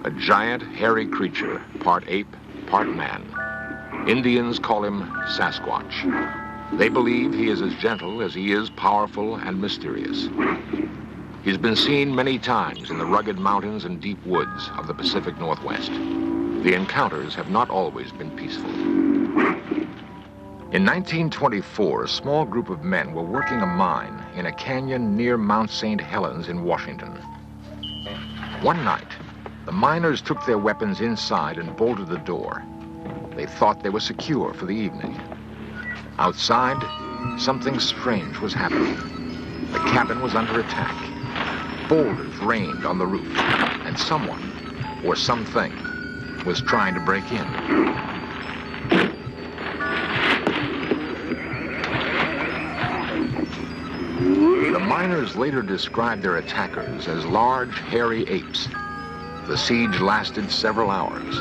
A giant, hairy creature, part ape, part man. Indians call him Sasquatch. They believe he is as gentle as he is powerful and mysterious. He's been seen many times in the rugged mountains and deep woods of the Pacific Northwest. The encounters have not always been peaceful. In 1924, a small group of men were working a mine in a canyon near Mount St. Helens in Washington. One night, the miners took their weapons inside and bolted the door. They thought they were secure for the evening. Outside, something strange was happening. The cabin was under attack. Boulders rained on the roof, and someone, or something, was trying to break in. The miners later described their attackers as large, hairy apes. The siege lasted several hours.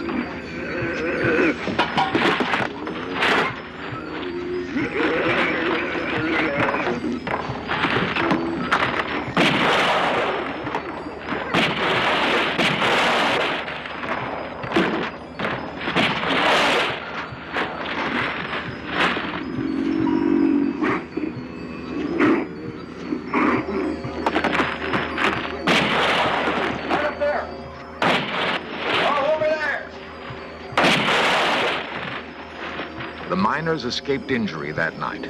Escaped injury that night.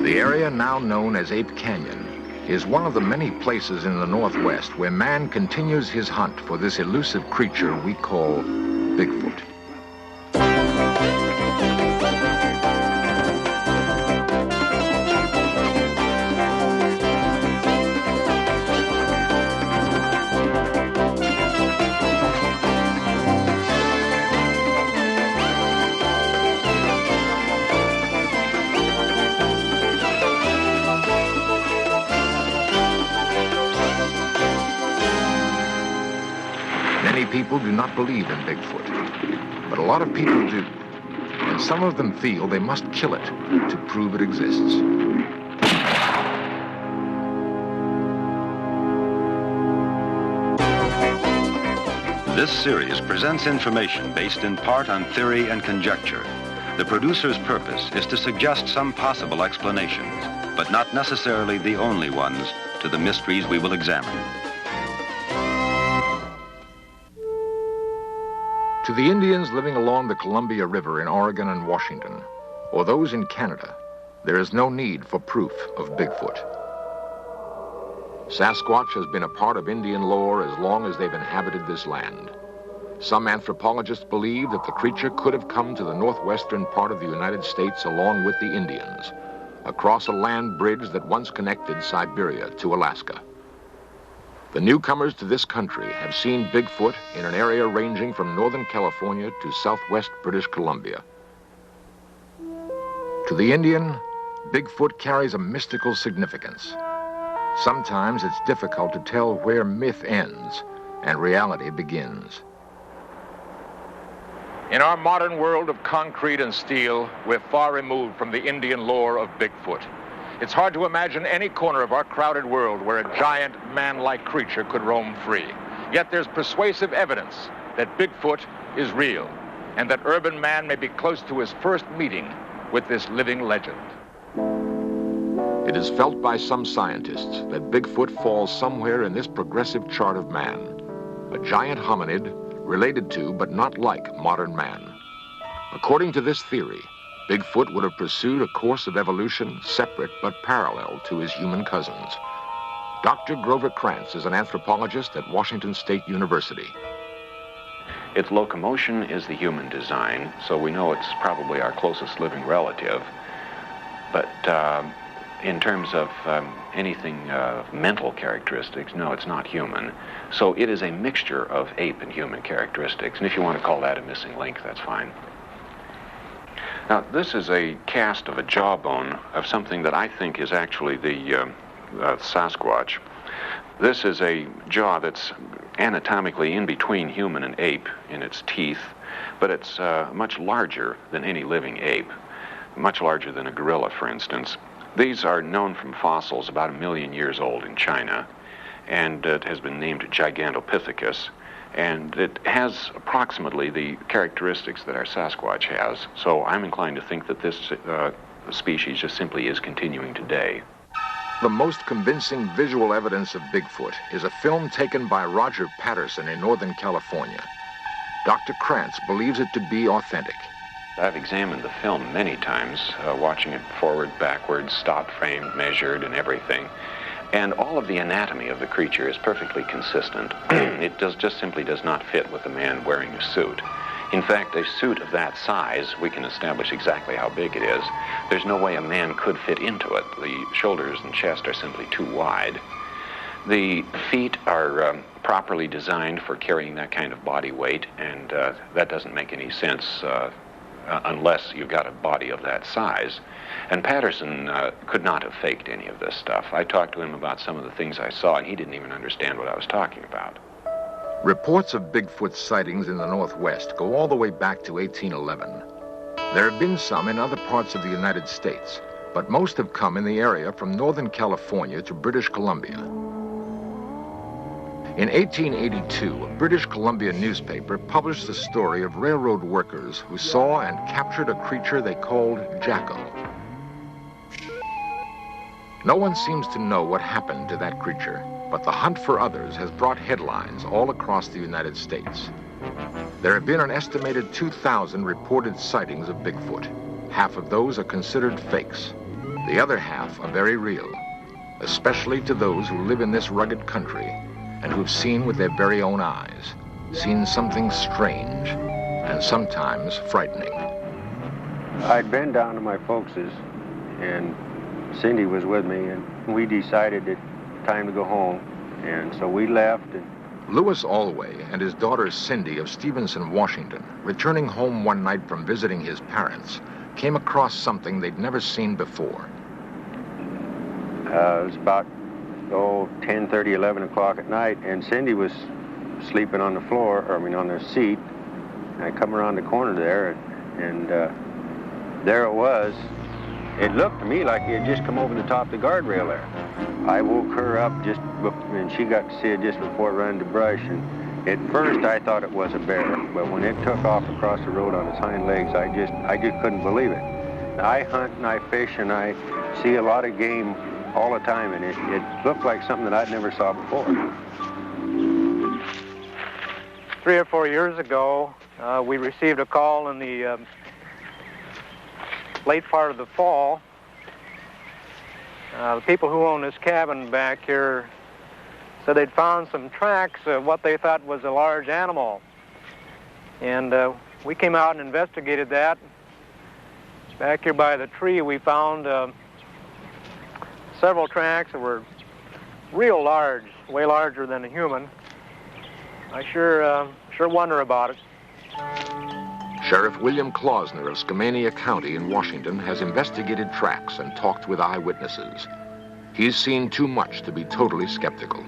The area now known as Ape Canyon is one of the many places in the Northwest where man continues his hunt for this elusive creature we call Bigfoot. People do not believe in Bigfoot, but a lot of people do, and some of them feel they must kill it to prove it exists. This series presents information based in part on theory and conjecture. The producer's purpose is to suggest some possible explanations, but not necessarily the only ones, to the mysteries we will examine. To the Indians living along the Columbia River in Oregon and Washington, or those in Canada, there is no need for proof of Bigfoot. Sasquatch has been a part of Indian lore as long as they've inhabited this land. Some anthropologists believe that the creature could have come to the northwestern part of the United States along with the Indians, across a land bridge that once connected Siberia to Alaska. The newcomers to this country have seen Bigfoot in an area ranging from Northern California to southwest British Columbia. To the Indian, Bigfoot carries a mystical significance. Sometimes it's difficult to tell where myth ends and reality begins. In our modern world of concrete and steel, we're far removed from the Indian lore of Bigfoot. It's hard to imagine any corner of our crowded world where a giant, man-like creature could roam free. Yet there's persuasive evidence that Bigfoot is real, and that urban man may be close to his first meeting with this living legend. It is felt by some scientists that Bigfoot falls somewhere in this progressive chart of man, a giant hominid related to but not like modern man. According to this theory, Bigfoot would have pursued a course of evolution separate but parallel to his human cousins. Dr. Grover Krantz is an anthropologist at Washington State University. Its locomotion is the human design, so we know it's probably our closest living relative. But in terms of anything mental characteristics, no, it's not human. So it is a mixture of ape and human characteristics, and if you want to call that a missing link, that's fine. Now, this is a cast of a jawbone of something that I think is actually the Sasquatch. This is a jaw that's anatomically in between human and ape in its teeth, but it's much larger than any living ape, much larger than a gorilla, for instance. These are known from fossils about 1 million years old in China, and it has been named Gigantopithecus. And it has approximately the characteristics that our Sasquatch has. So I'm inclined to think that this species just simply is continuing today. The most convincing visual evidence of Bigfoot is a film taken by Roger Patterson in Northern California. Dr. Krantz believes it to be authentic. I've examined the film many times, watching it forward, backwards, stop framed, measured, and everything. And all of the anatomy of the creature is perfectly consistent. It just simply does not fit with a man wearing a suit. In fact, a suit of that size, we can establish exactly how big it is. There's no way a man could fit into it. The shoulders and chest are simply too wide. The feet are properly designed for carrying that kind of body weight, and that doesn't make any sense unless you've got a body of that size. And Patterson could not have faked any of this stuff. I talked to him about some of the things I saw, and he didn't even understand what I was talking about. Reports of Bigfoot sightings in the Northwest go all the way back to 1811. There have been some in other parts of the United States, but most have come in the area from Northern California to British Columbia. In 1882, a British Columbia newspaper published the story of railroad workers who saw and captured a creature they called Jacko. No one seems to know what happened to that creature, but the hunt for others has brought headlines all across the United States. There have been an estimated 2,000 reported sightings of Bigfoot. Half of those are considered fakes. The other half are very real, especially to those who live in this rugged country and who've seen with their very own eyes, seen something strange and sometimes frightening. I'd been down to my folks's, and Syndee was with me, and we decided it time to go home, and so we left. And Louis Alway and his daughter Syndee of Stevenson, Washington, returning home one night from visiting his parents, came across something they'd never seen before. It was about 10:30, 11 o'clock at night, and Syndee was sleeping on the floor, on the seat. And I come around the corner there, and there it was. It looked to me like he had just come over the top of the guardrail there. I woke her up and she got to see it just before it ran into brush. And at first I thought it was a bear, but when it took off across the road on its hind legs, I just couldn't believe it. I hunt and I fish and I see a lot of game all the time, and it looked like something that I'd never saw before. 3 or 4 years ago, we received a call in the late part of the fall. The people who own this cabin back here said they'd found some tracks of what they thought was a large animal. And we came out and investigated that. Back here by the tree, we found several tracks that were real large, way larger than a human. I sure wonder about it. Sheriff William Klausner of Skamania County in Washington has investigated tracks and talked with eyewitnesses. He's seen too much to be totally skeptical.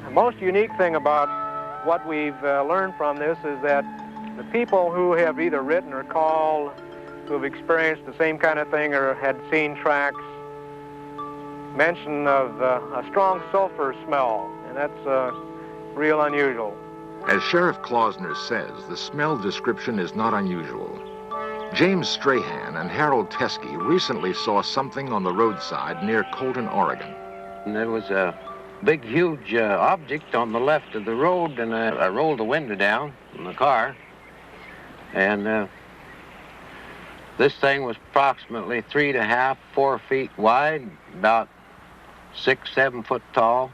The most unique thing about what we've learned from this is that the people who have either written or called, who have experienced the same kind of thing or had seen tracks, mention of a strong sulfur smell, and that's real unusual. As Sheriff Klausner says, the smell description is not unusual. James Strahan and Harold Teskey recently saw something on the roadside near Colton, Oregon. And there was a big, huge object on the left of the road, and I rolled the window down in the car, and this thing was approximately 3.5, 4 feet wide, about 6, 7 foot tall.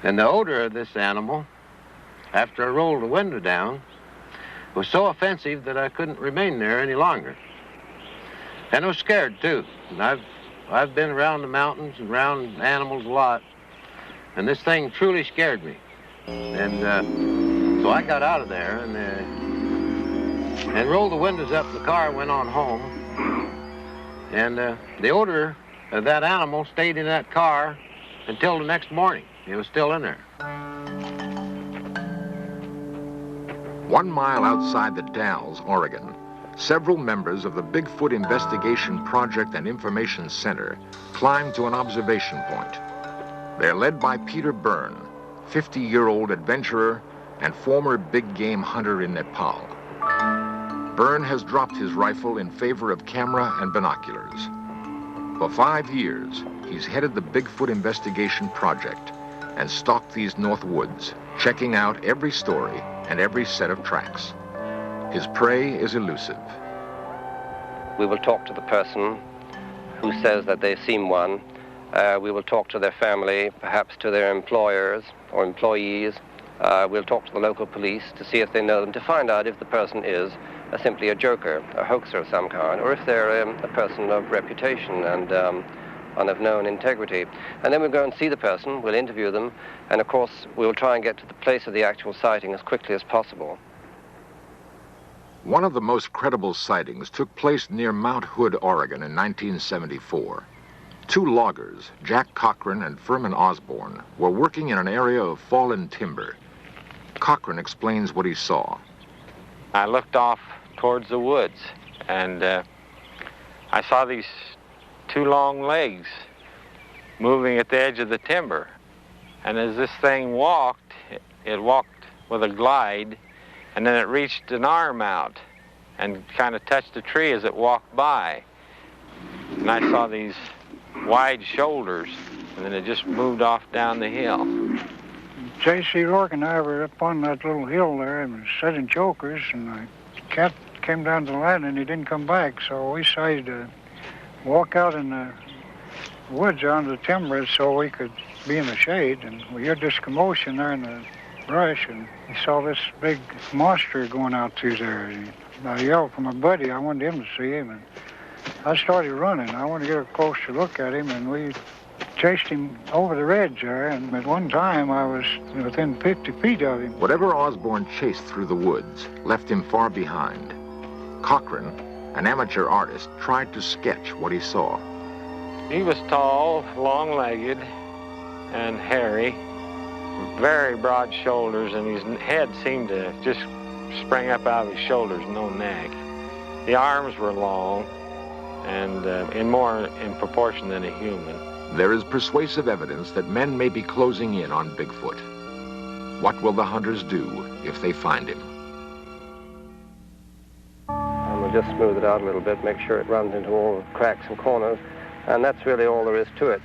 And the odor of this animal, after I rolled the window down, was so offensive that I couldn't remain there any longer. And I was scared, too. And I've been around the mountains and around animals a lot, and this thing truly scared me. And so I got out of there and rolled the windows up in the car and went on home. And the odor of that animal stayed in that car until the next morning. It was still in there. 1 mile outside the Dalles, Oregon, several members of the Bigfoot Investigation Project and Information Center climbed to an observation point. They're led by Peter Byrne, 50-year-old adventurer and former big game hunter in Nepal. Byrne has dropped his rifle in favor of camera and binoculars. For 5 years, he's headed the Bigfoot investigation project and stalked these north woods, checking out every story and every set of tracks. His prey is elusive. We will talk to the person who says that they've seen one. We will talk to their family, perhaps to their employers or employees. We'll talk to the local police to see if they know them, to find out if the person is simply a joker, a hoaxer of some kind, or if they're a person of reputation and of known integrity. And then we'll go and see the person, we'll interview them, and of course we'll try and get to the place of the actual sighting as quickly as possible. One of the most credible sightings took place near Mount Hood, Oregon in 1974. 2 loggers, Jack Cochran and Furman Osborne, were working in an area of fallen timber. Cochran explains what he saw. I looked off towards the woods, and I saw these 2 long legs moving at the edge of the timber. And as this thing walked, it walked with a glide, and then it reached an arm out and kind of touched a tree as it walked by. And I saw these wide shoulders, and then it just moved off down the hill. J.C. Rourke and I were up on that little hill there and setting jokers, and the cat came down to the ladder and he didn't come back, so we decided to walk out in the woods onto the timber so we could be in the shade, and we heard this commotion there in the brush, and we saw this big monster going out through there. And I yelled for my buddy. I wanted him to see him, and I started running. I wanted to get a closer look at him, and we chased him over the ridge there, and at one time I was within 50 feet of him. Whatever Osborne chased through the woods left him far behind. Cochran, an amateur artist, tried to sketch what he saw. He was tall, long-legged, and hairy, very broad shoulders, and his head seemed to just spring up out of his shoulders, no neck. The arms were long and more in proportion than a human. There is persuasive evidence that men may be closing in on Bigfoot. What will the hunters do if they find him? And we'll just smooth it out a little bit, make sure it runs into all the cracks and corners, and that's really all there is to it.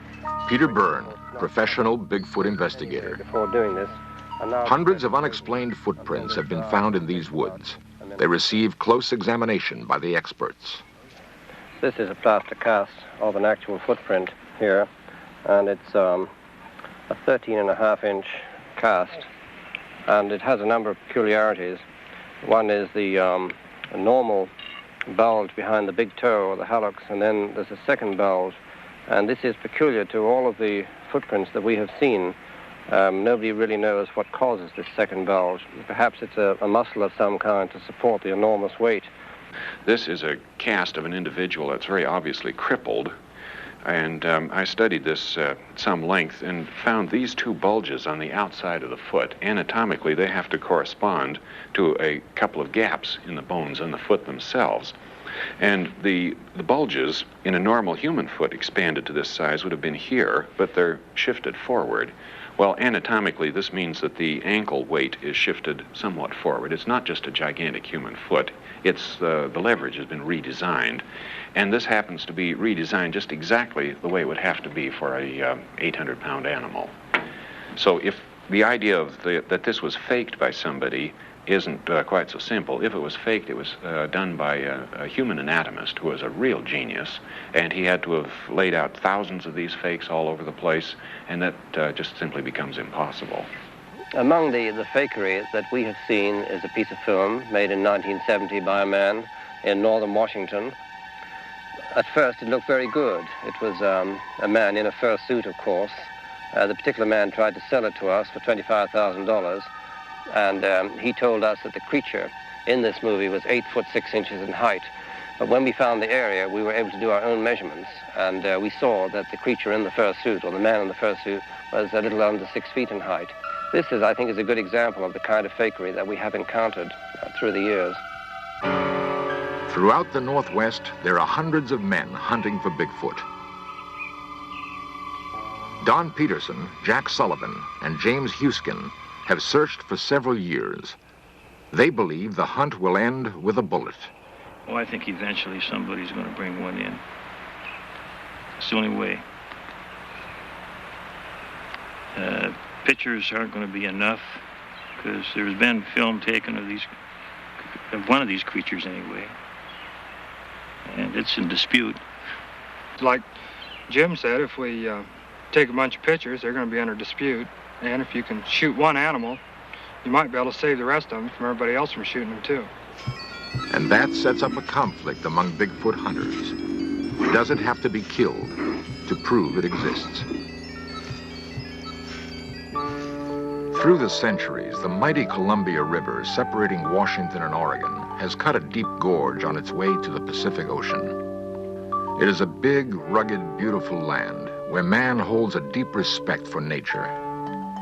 Peter Byrne, professional Bigfoot investigator. Before doing this, Hundreds of unexplained footprints have been found in these woods. They receive close examination by the experts. This is a plaster cast of an actual footprint here, and it's a 13.5-inch cast, and it has a number of peculiarities. One is the normal bulge behind the big toe or the hallux, and then there's a second bulge, and this is peculiar to all of the footprints that we have seen. Nobody really knows what causes this second bulge. Perhaps it's a muscle of some kind to support the enormous weight. This is a cast of an individual that's very obviously crippled, and I studied this at some length and found these 2 bulges on the outside of the foot. Anatomically, they have to correspond to a couple of gaps in the bones on the foot themselves. And the bulges in a normal human foot expanded to this size would have been here, but they're shifted forward. Well, anatomically, this means that the ankle weight is shifted somewhat forward. It's not just a gigantic human foot. It's the leverage has been redesigned. And this happens to be redesigned just exactly the way it would have to be for a 800-pound animal. So if the idea of that this was faked by somebody isn't quite so simple. If it was faked, it was done by a human anatomist who was a real genius, and he had to have laid out thousands of these fakes all over the place, and that just simply becomes impossible. Among the fakery that we have seen is a piece of film made in 1970 by a man in northern Washington. At first, it looked very good. It was a man in a fur suit, of course. The particular man tried to sell it to us for $25,000. And he told us that the creature in this movie was 8 foot 6 inches in height. But when we found the area, we were able to do our own measurements, and we saw that the creature in the fur suit, or the man in the fur suit, was a little under 6 feet in height. This is, I think, is a good example of the kind of fakery that we have encountered through the years. Throughout the Northwest, there are hundreds of men hunting for Bigfoot. Don Peterson, Jack Sullivan, and James Huskin have searched for several years. They believe the hunt will end with a bullet. Well, I think eventually somebody's going to bring one in. It's the only way. Pictures aren't going to be enough because there's been film taken of one of these creatures anyway, and it's in dispute. Like Jim said, if we take a bunch of pictures, they're going to be under dispute, and if you can shoot one animal, you might be able to save the rest of them from everybody else from shooting them too. And that sets up a conflict among Bigfoot hunters. Does it have to be killed to prove it exists? Through the centuries, the mighty Columbia River separating Washington and Oregon has cut a deep gorge on its way to the Pacific Ocean. It is a big, rugged, beautiful land where man holds a deep respect for nature.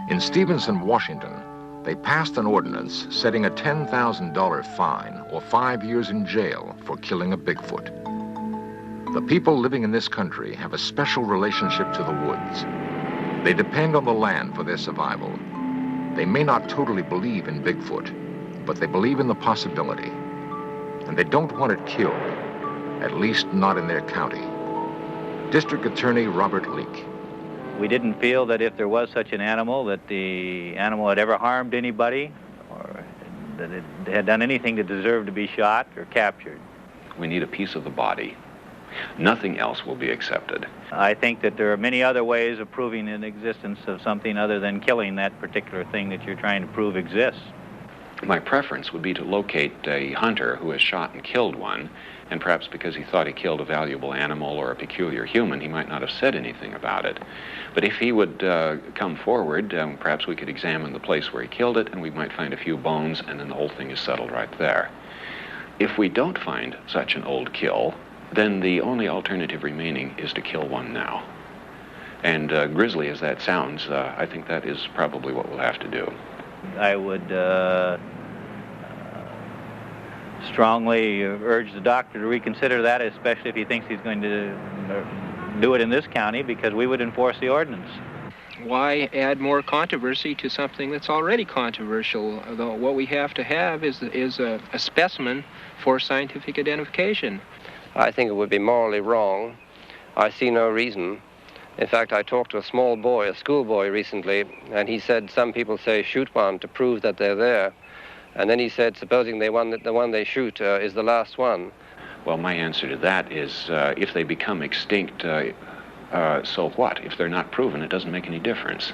In Stevenson, Washington, they passed an ordinance setting a $10,000 fine or 5 years in jail for killing a Bigfoot. The people living in this country have a special relationship to the woods. They depend on the land for their survival. They may not totally believe in Bigfoot, but they believe in the possibility. And they don't want it killed, at least not in their county. District Attorney Robert Leake. We didn't feel that if there was such an animal, that the animal had ever harmed anybody or that it had done anything to deserve to be shot or captured. We need a piece of the body. Nothing else will be accepted. I think that there are many other ways of proving the existence of something other than killing that particular thing that you're trying to prove exists. My preference would be to locate a hunter who has shot and killed one, and perhaps because he thought he killed a valuable animal or a peculiar human, he might not have said anything about it. But if he would come forward, perhaps we could examine the place where he killed it, and we might find a few bones, and then the whole thing is settled right there. If we don't find such an old kill, then the only alternative remaining is to kill one now. And grisly as that sounds, I think that is probably what we'll have to do. I would strongly urge the doctor to reconsider that, especially if he thinks he's going to do it in this county, because we would enforce the ordinance. Why add more controversy to something that's already controversial? Although what we have to have is a specimen for scientific identification. I think it would be morally wrong. I see no reason. In fact, I talked to a small boy, a schoolboy recently, and he said some people say shoot one to prove that they're there. And then he said, supposing the one they shoot is the last one. Well, my answer to that is if they become extinct, so what? If they're not proven, it doesn't make any difference.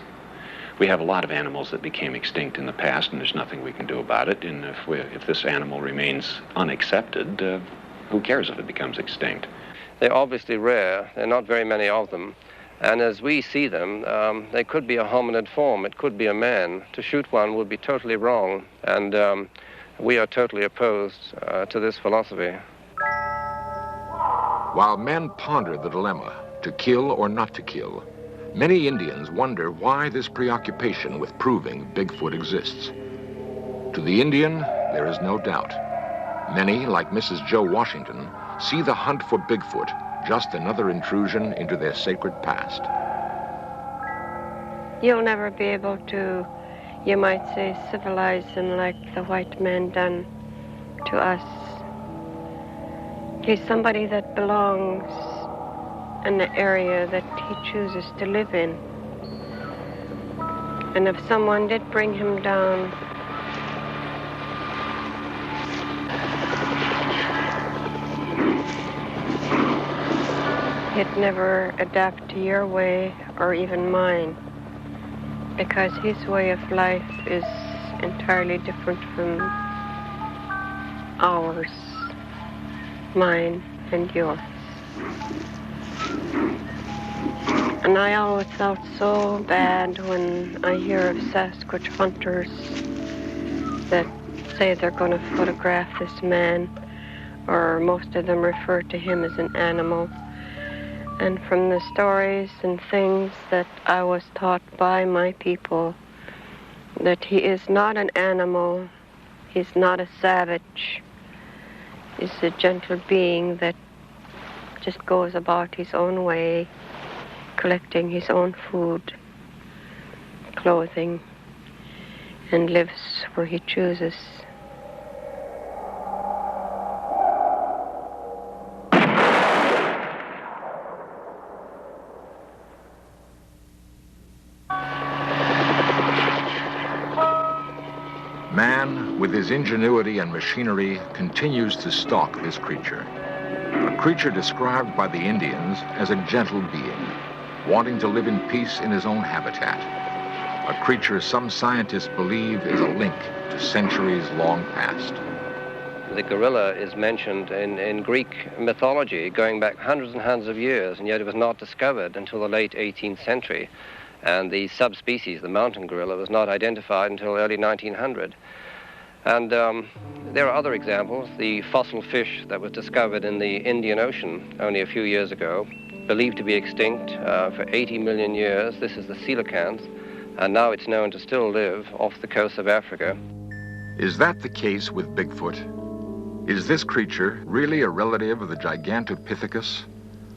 We have a lot of animals that became extinct in the past, and there's nothing we can do about it. And if this animal remains unaccepted, who cares if it becomes extinct? They're obviously rare. There are not very many of them. And as we see them, they could be a hominid form. It could be a man. To shoot one would be totally wrong. And we are totally opposed to this philosophy. While men ponder the dilemma, to kill or not to kill, many Indians wonder why this preoccupation with proving Bigfoot exists. To the Indian, there is no doubt. Many, like Mrs. Joe Washington, see the hunt for Bigfoot just another intrusion into their sacred past. You'll never be able to, you might say, civilize him like the white man done to us. He's somebody that belongs in the area that he chooses to live in. And if someone did bring him down, he'd never adapt to your way or even mine, because his way of life is entirely different from ours, mine and yours. And I always felt so bad when I hear of Sasquatch hunters that say they're going to photograph this man, or most of them refer to him as an animal. And from the stories and things that I was taught by my people, that he is not an animal, he's not a savage, he's a gentle being that just goes about his own way, collecting his own food, clothing, and lives where he chooses. Man, with his ingenuity and machinery, continues to stalk this creature. A creature described by the Indians as a gentle being, wanting to live in peace in his own habitat. A creature some scientists believe is a link to centuries long past. The gorilla is mentioned in Greek mythology going back hundreds and hundreds of years, and yet it was not discovered until the late 18th century. And the subspecies, the mountain gorilla, was not identified until early 1900. And there are other examples. The fossil fish that was discovered in the Indian Ocean only a few years ago, believed to be extinct for 80 million years. This is the coelacanth, and now it's known to still live off the coast of Africa. Is that the case with Bigfoot? Is this creature really a relative of the Gigantopithecus,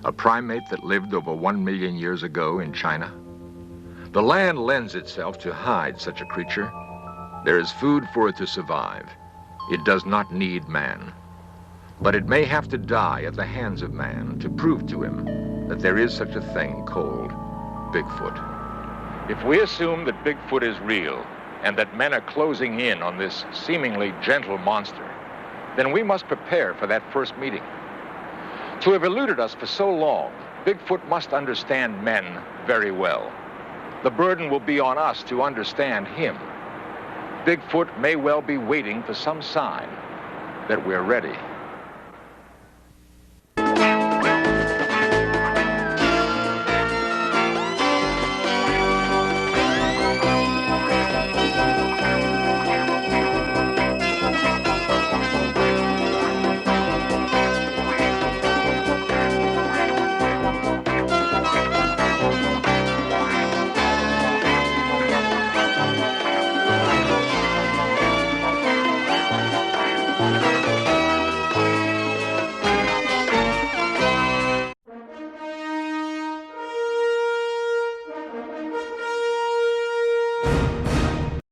a primate that lived over 1 million years ago in China? The land lends itself to hide such a creature. There is food for it to survive. It does not need man. But it may have to die at the hands of man to prove to him that there is such a thing called Bigfoot. If we assume that Bigfoot is real and that men are closing in on this seemingly gentle monster, then we must prepare for that first meeting. To have eluded us for so long, Bigfoot must understand men very well. The burden will be on us to understand him. Bigfoot may well be waiting for some sign that we're ready.